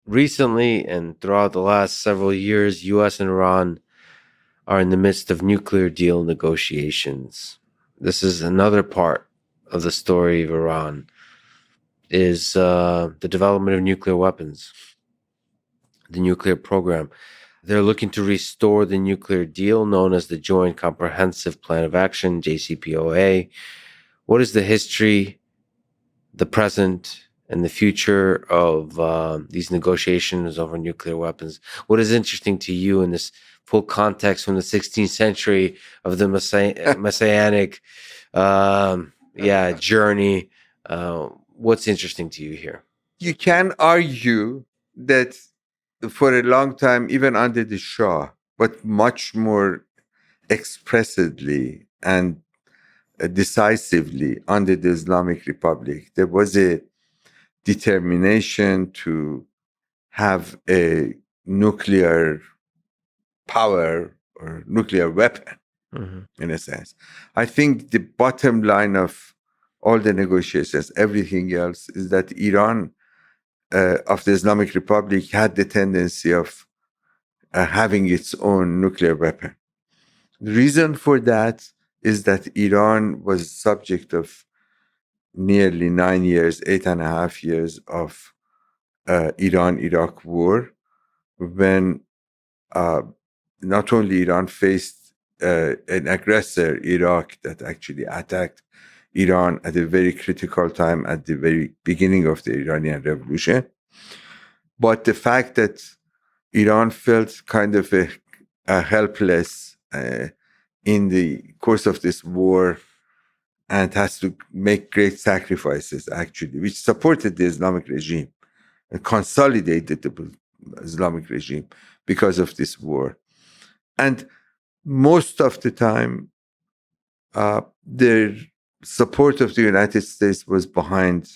Recently and throughout the last several years, U.S. and Iran are in the midst of nuclear deal negotiations. This is another part of the story of Iran, is the development of nuclear weapons, the nuclear program. They're looking to restore the nuclear deal known as the Joint Comprehensive Plan of Action, JCPOA. What is the history, the present, and the future of these negotiations over nuclear weapons? What is interesting to you in this full context from the 16th century of the messianic journey? What's interesting to you here? You can argue that for a long time, even under the Shah, but much more expressively and decisively under the Islamic Republic, there was a determination to have a nuclear power or nuclear weapon, in a sense. I think the bottom line of all the negotiations, everything else, is that Iran of the Islamic Republic had the tendency of having its own nuclear weapon. The reason for that is that Iran was subject of nearly 9 years, 8.5 years of Iran-Iraq war, when not only Iran faced an aggressor, Iraq, that actually attacked Iran at a very critical time at the very beginning of the Iranian Revolution, but the fact that Iran felt kind of helpless in the course of this war and has to make great sacrifices, actually, which supported the Islamic regime and consolidated the Islamic regime because of this war. And most of the time, their support of the United States was behind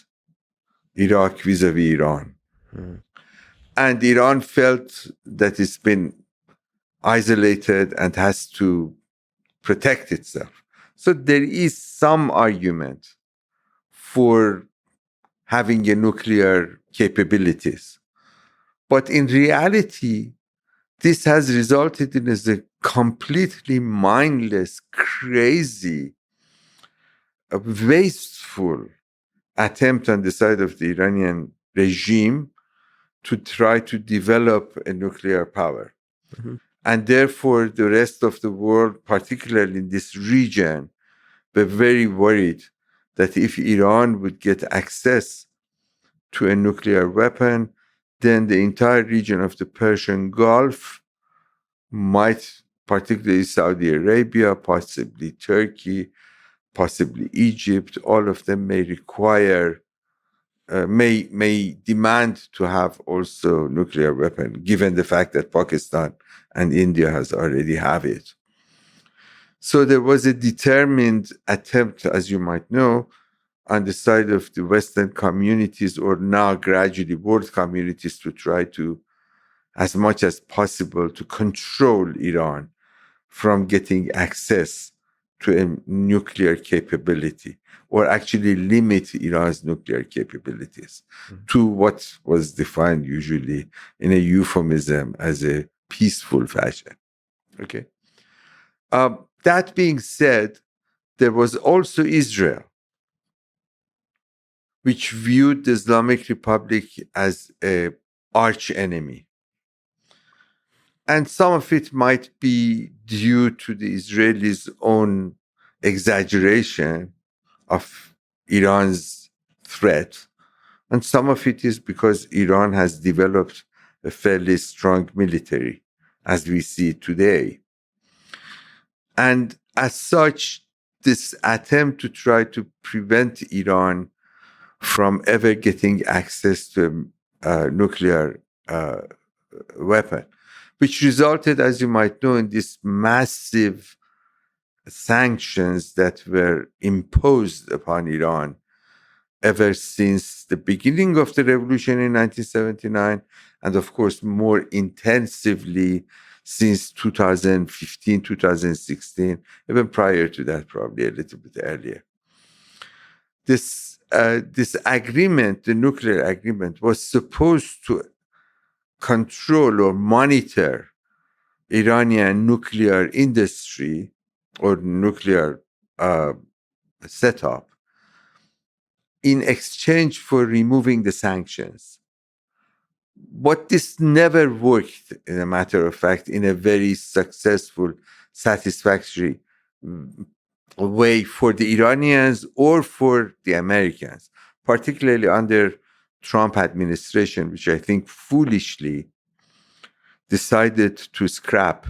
Iraq vis-a-vis Iran. And Iran felt that it's been isolated and has to protect itself. So there is some argument for having a nuclear capabilities. But in reality, this has resulted in a completely mindless, crazy, wasteful attempt on the side of the Iranian regime to try to develop a nuclear power. And therefore, the rest of the world, particularly in this region, were very worried that if Iran would get access to a nuclear weapon, then the entire region of the Persian Gulf might, particularly Saudi Arabia, possibly Turkey, possibly Egypt, all of them may require, may demand to have also nuclear weapon, given the fact that Pakistan and India has already have it. So there was a determined attempt, as you might know, on the side of the Western communities, or now gradually world communities, to try to, as much as possible, to control Iran from getting access to a nuclear capability, or actually limit Iran's nuclear capabilities to what was defined usually in a euphemism as a peaceful fashion. Okay. That being said, there was also Israel, which viewed the Islamic Republic as an arch enemy. And some of it might be due to the Israelis' own exaggeration of Iran's threat. And some of it is because Iran has developed a fairly strong military, as we see today. And as such, this attempt to try to prevent Iran from ever getting access to a nuclear weapon, which resulted, as you might know, in these massive sanctions that were imposed upon Iran ever since the beginning of the revolution in 1979, and of course more intensively since 2015, 2016, even prior to that, probably a little bit earlier. This agreement, the nuclear agreement, was supposed to control or monitor Iranian nuclear industry or nuclear setup in exchange for removing the sanctions. But this never worked, in a matter of fact, in a very successful, satisfactory way for the Iranians or for the Americans, particularly under Trump administration, which I think foolishly decided to scrap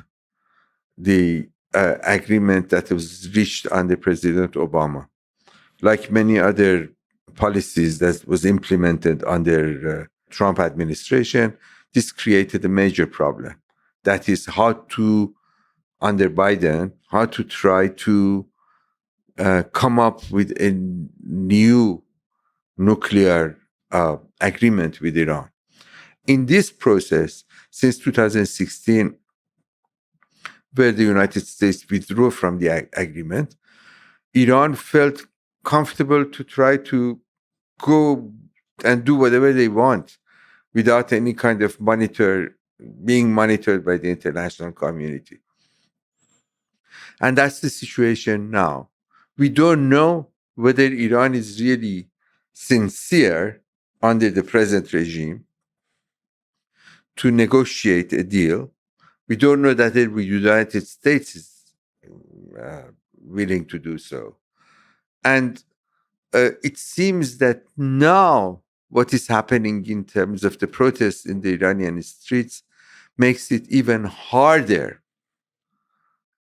the agreement that was reached under President Obama. Like many other policies that was implemented under Trump administration, this created a major problem. That is how to, under Biden, how to try to come up with a new nuclear agreement with Iran. In this process, since 2016, where the United States withdrew from the agreement, Iran felt comfortable to try to go and do whatever they want without any kind of being monitored by the international community. And that's the situation now. We don't know whether Iran is really sincere under the present regime to negotiate a deal. We don't know that the United States is willing to do so. And it seems that now what is happening in terms of the protests in the Iranian streets makes it even harder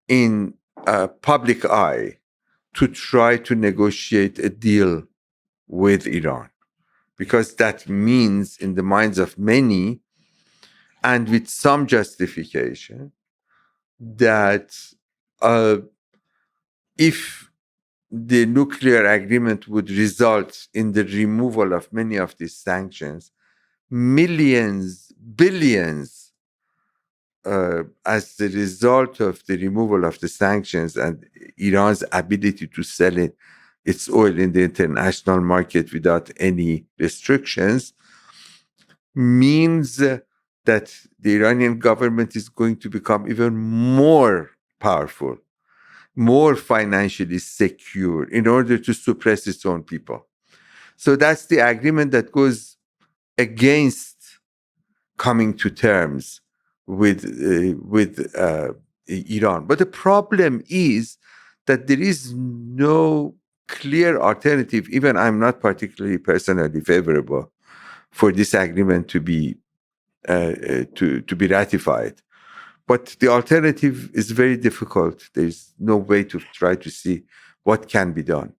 in public eye to try to negotiate a deal with Iran. Because that means, in the minds of many, and with some justification, that if the nuclear agreement would result in the removal of many of these sanctions, millions, billions, as the result of the removal of the sanctions and Iran's ability to sell its oil in the international market without any restrictions, means that the Iranian government is going to become even more powerful, more financially secure in order to suppress its own people. So that's the agreement that goes against coming to terms with Iran. But the problem is that there is no clear alternative. Even I'm not particularly personally favorable for this agreement to be ratified. But the alternative is very difficult. There's no way to try to see what can be done.